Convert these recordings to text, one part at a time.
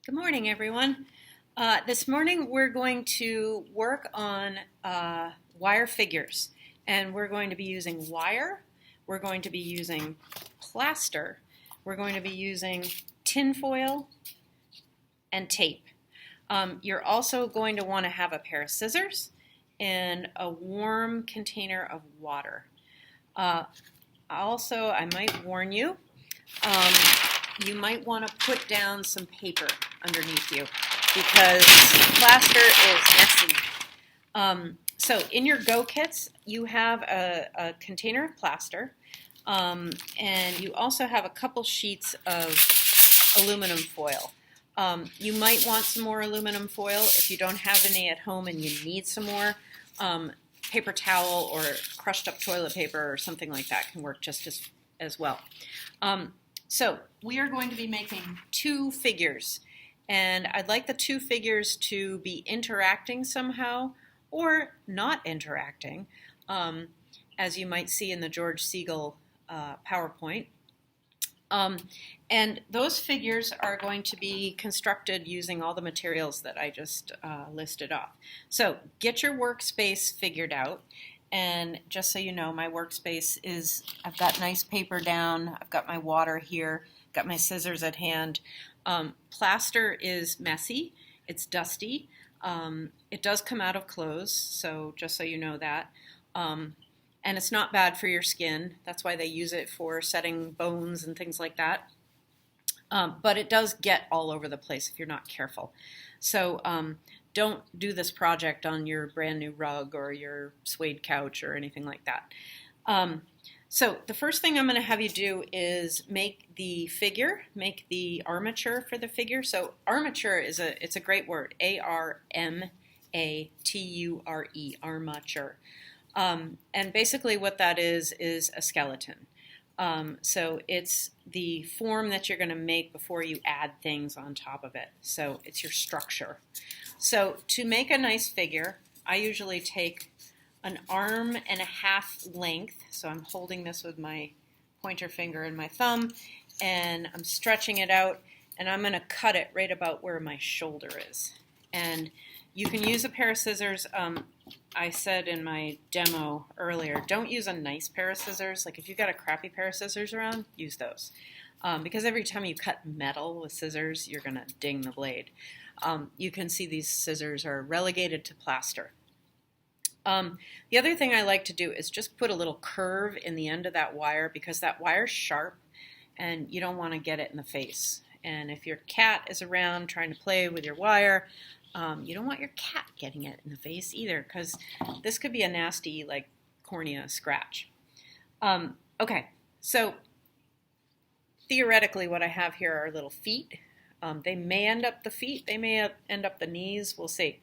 Good morning, everyone. This morning we're going to work on wire figures, and we're going to be using wire, we're going to be using plaster, we're going to be using tin foil and tape. You're also going to want to have a pair of scissors and a warm container of water. Also, I might warn you, you might want to put down some paper underneath you because plaster is messy. So in your Go kits, you have a container of plaster, and you also have a couple sheets of aluminum foil. You might want some more aluminum foil. If you don't have any at home and you need some more, paper towel or crushed up toilet paper or something like that can work just as well. So we are going to be making two figures, and I'd like the two figures to be interacting somehow or not interacting, as you might see in the George Siegel PowerPoint. And those figures are going to be constructed using all the materials that I just listed off. So get your workspace figured out. And just so you know, my workspace is, I've got nice paper down, I've got my water here, got my scissors at hand. Plaster is messy, it's dusty, it does come out of clothes, so just so you know that. And it's not bad for your skin, that's why they use it for setting bones and things like that. But it does get all over the place if you're not careful. So don't do this project on your brand new rug or your suede couch or anything like that. So the first thing I'm going to have you do is make the figure, make the armature for the figure. So armature it's a great word, A-R-M-A-T-U-R-E, armature. And basically what that is a skeleton. So it's the form that you're going to make before you add things on top of it. So it's your structure. So to make a nice figure, I usually take an arm and a half length. So I'm holding this with my pointer finger and my thumb, and I'm stretching it out, and I'm going to cut it right about where my shoulder is. And you can use a pair of scissors. I said in my demo earlier, don't use a nice pair of scissors. Like if you've got a crappy pair of scissors around, use those. Because every time you cut metal with scissors, you're going to ding the blade. You can see these scissors are relegated to plaster. The other thing I like to do is just put a little curve in the end of that wire because that wire's sharp and you don't want to get it in the face. And if your cat is around trying to play with your wire, you don't want your cat getting it in the face either because this could be a nasty, like, cornea scratch. Okay, so theoretically what I have here are little feet. They may end up the feet, they may end up the knees, we'll see.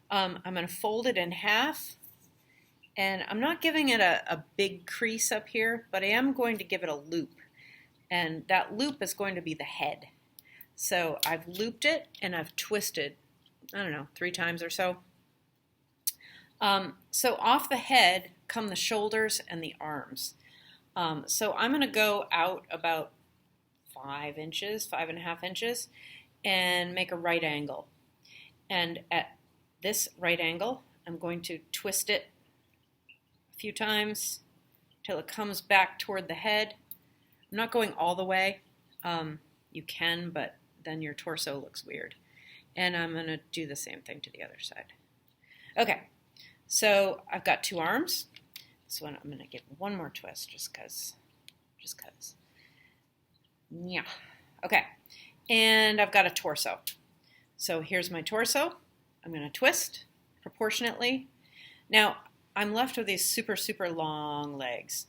I'm going to fold it in half, and I'm not giving it a big crease up here, but I am going to give it a loop, and that loop is going to be the head. So I've looped it and I've twisted, I don't know, 3 times or so. So off the head come the shoulders and the arms. So I'm going to go out about 5 inches, 5.5 inches, and make a right angle. And at this right angle, I'm going to twist it a few times till it comes back toward the head. I'm not going all the way. You can, but then your torso looks weird. And I'm going to do the same thing to the other side. Okay, so I've got 2 arms. This one I'm going to give one more twist just because. Yeah. Okay, and I've got a torso. So here's my torso. I'm going to twist proportionately. Now, I'm left with these super, super long legs,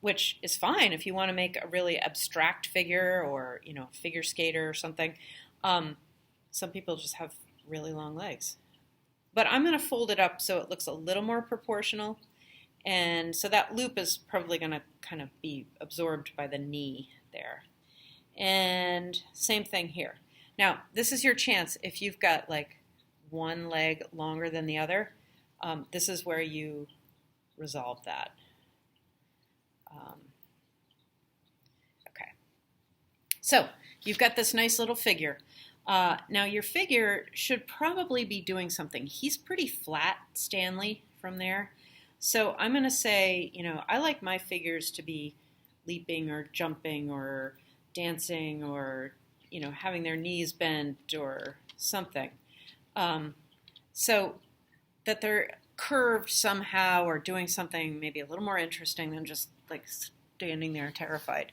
which is fine if you want to make a really abstract figure or, you know, figure skater or something. Some people just have really long legs. But I'm going to fold it up so it looks a little more proportional. And so that loop is probably going to kind of be absorbed by the knee there. And same thing here. Now, this is your chance if you've got like one leg longer than the other. This is where you resolve that. Okay. So you've got this nice little figure. Now your figure should probably be doing something. He's pretty flat, Stanley, from there. So I'm going to say, I like my figures to be leaping or jumping or dancing or, having their knees bent or something. So that they're curved somehow or doing something maybe a little more interesting than just like standing there terrified.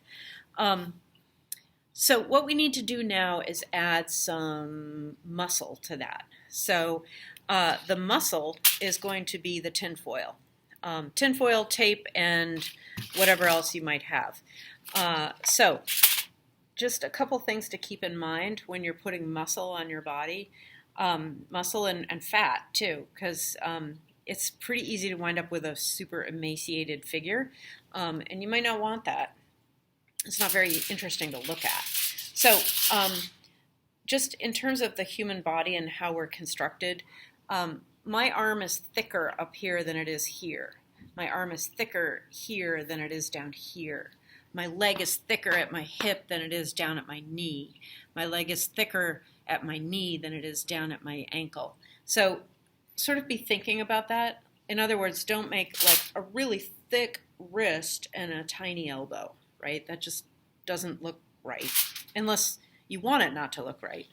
So what we need to do now is add some muscle to that. So the muscle is going to be the tinfoil. Tinfoil, tape, and whatever else you might have. So just a couple things to keep in mind when you're putting muscle on your body. Muscle and fat too, because it's pretty easy to wind up with a super emaciated figure, and you might not want that. It's not very interesting to look at. So just in terms of the human body and how we're constructed, my arm is thicker up here than it is here. My arm is thicker here than it is down here. My leg is thicker at my hip than it is down at my knee. My leg is thicker at my knee than it is down at my ankle. So sort of be thinking about that. In other words, don't make like a really thick wrist and a tiny elbow, right? That just doesn't look right unless you want it not to look right.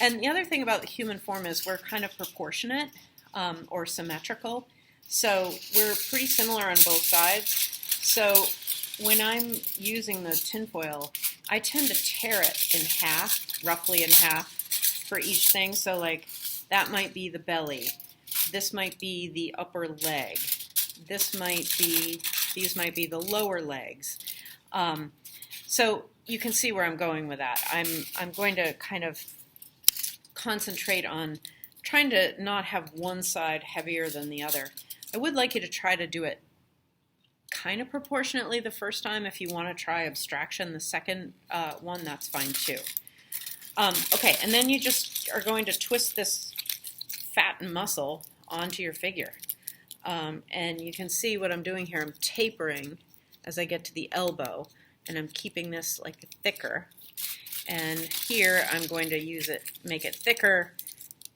And the other thing about the human form is we're kind of proportionate or symmetrical. So we're pretty similar on both sides. So when I'm using the tinfoil, I tend to tear it in half, roughly in half for each thing. So like that might be the belly. This might be the upper leg. These might be the lower legs. So you can see where I'm going with that. I'm going to kind of concentrate on trying to not have one side heavier than the other. I would like you to try to do it kind of proportionately the first time. If you want to try abstraction the second one, that's fine too. Okay, and then you just are going to twist this fat and muscle onto your figure. And you can see what I'm doing here. I'm tapering as I get to the elbow, and I'm keeping this like thicker. And here I'm going to use it, make it thicker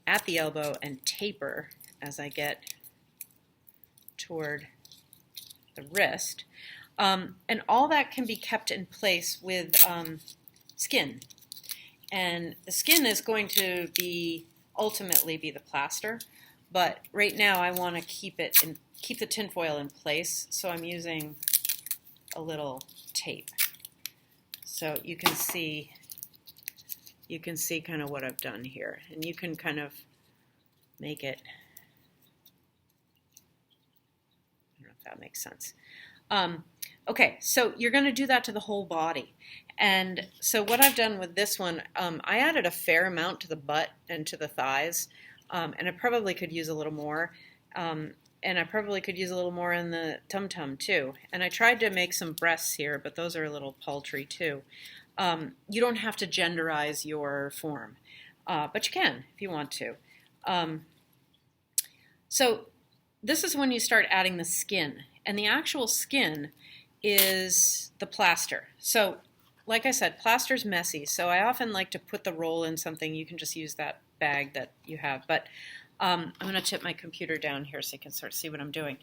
at the elbow and taper as I get toward the wrist. And all that can be kept in place with skin. And the skin is going to ultimately be the plaster, but right now I want to keep the tinfoil in place, so I'm using a little tape. So you can see kind of what I've done here, and you can kind of make it, I don't know if that makes sense. Okay, so you're going to do that to the whole body. And so what I've done with this one, I added a fair amount to the butt and to the thighs, and I probably could use a little more. And I probably could use a little more in the tum-tum too. And I tried to make some breasts here, but those are a little paltry too. You don't have to genderize your form, but you can if you want to. So this is when you start adding the skin. And the actual skin is the plaster. So like I said, plaster's messy, so I often like to put the roll in something. You can just use that bag that you have. But I'm going to tip my computer down here so you can sort of see what I'm doing.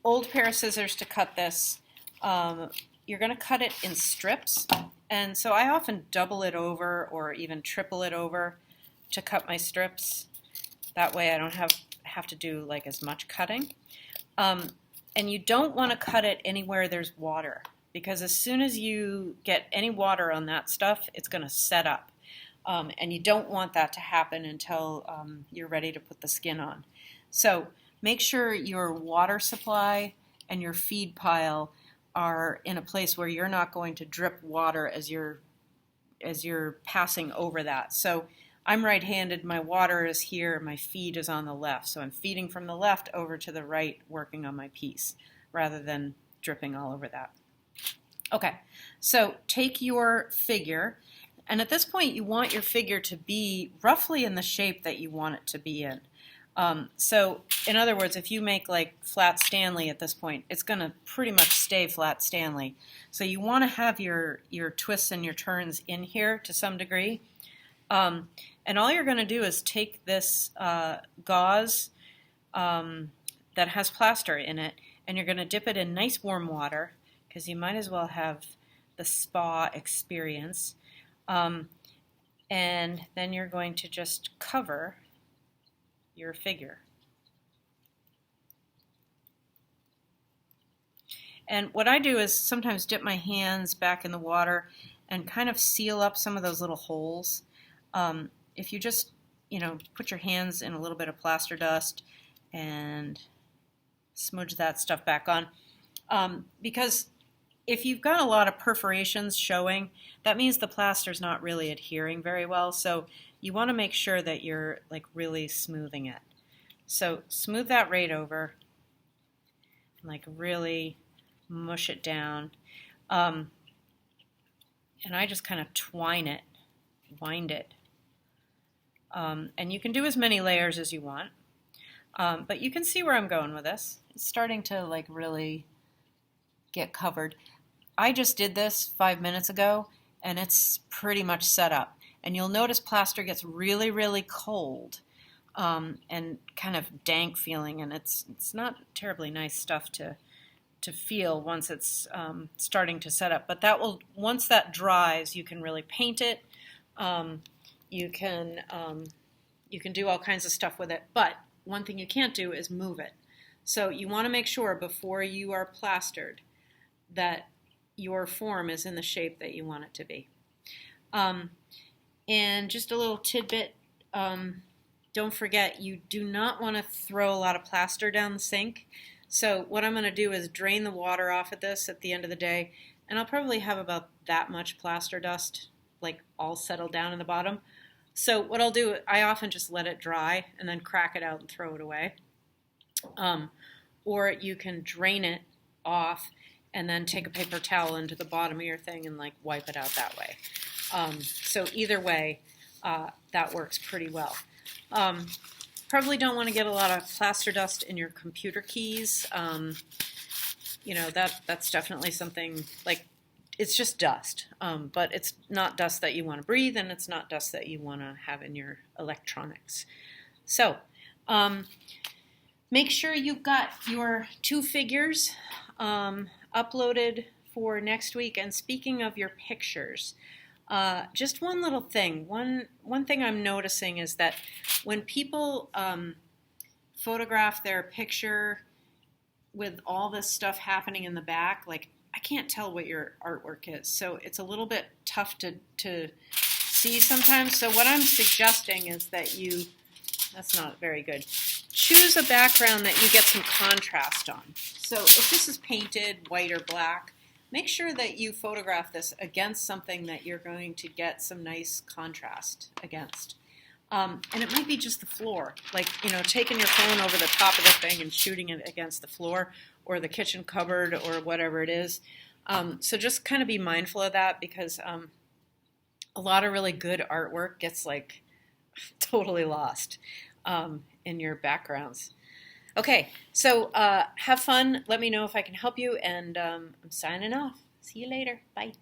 Old pair of scissors to cut this. You're going to cut it in strips. And so I often double it over or even triple it over to cut my strips. That way I don't have to do like as much cutting. And you don't want to cut it anywhere there's water, because as soon as you get any water on that stuff, it's going to set up. And you don't want that to happen until you're ready to put the skin on. So make sure your water supply and your feed pile are in a place where you're not going to drip water as you're passing over that. So I'm right-handed, my water is here, my feed is on the left. So I'm feeding from the left over to the right, working on my piece, rather than dripping all over that. Okay, so take your figure, and at this point you want your figure to be roughly in the shape that you want it to be in. So in other words, if you make like flat Stanley at this point, it's going to pretty much stay flat Stanley. So you want to have your twists and your turns in here to some degree. And all you're going to do is take this gauze that has plaster in it, and you're going to dip it in nice warm water, because you might as well have the spa experience. And then you're going to just cover your figure. And what I do is sometimes dip my hands back in the water and kind of seal up some of those little holes. If you just, put your hands in a little bit of plaster dust and smudge that stuff back on, because if you've got a lot of perforations showing, that means the plaster's not really adhering very well. So you want to make sure that you're like really smoothing it. So smooth that right over, like really mush it down. And I just kind of wind it. And you can do as many layers as you want. But you can see where I'm going with this. It's starting to like really get covered. I just did this 5 minutes ago, and it's pretty much set up. And you'll notice plaster gets really, really cold and kind of dank feeling, and it's not terribly nice stuff to feel once it's starting to set up. But that will, once that dries, you can really paint it. You can do all kinds of stuff with it. But one thing you can't do is move it. So you want to make sure before you are plastered that your form is in the shape that you want it to be. And just a little tidbit, don't forget, you do not want to throw a lot of plaster down the sink. So what I'm going to do is drain the water off of this at the end of the day, and I'll probably have about that much plaster dust like all settled down in the bottom. So what I'll do, I often just let it dry and then crack it out and throw it away. Or you can drain it off and then take a paper towel into the bottom of your thing and like wipe it out that way. So either way, that works pretty well. Probably don't want to get a lot of plaster dust in your computer keys. That's definitely something like, it's just dust, but it's not dust that you want to breathe, and it's not dust that you want to have in your electronics. So make sure you've got your 2 figures uploaded for next week. And speaking of your pictures, just one little thing. One thing I'm noticing is that when people photograph their picture with all this stuff happening in the back, like, I can't tell what your artwork is. So it's a little bit tough to see sometimes. So what I'm suggesting is that that's not very good, choose a background that you get some contrast on. So if this is painted white or black, make sure that you photograph this against something that you're going to get some nice contrast against. And it might be just the floor, like, taking your phone over the top of the thing and shooting it against the floor or the kitchen cupboard or whatever it is. So just kind of be mindful of that, because a lot of really good artwork gets like totally lost in your backgrounds. Okay, so have fun. Let me know if I can help you, and I'm signing off. See you later. Bye.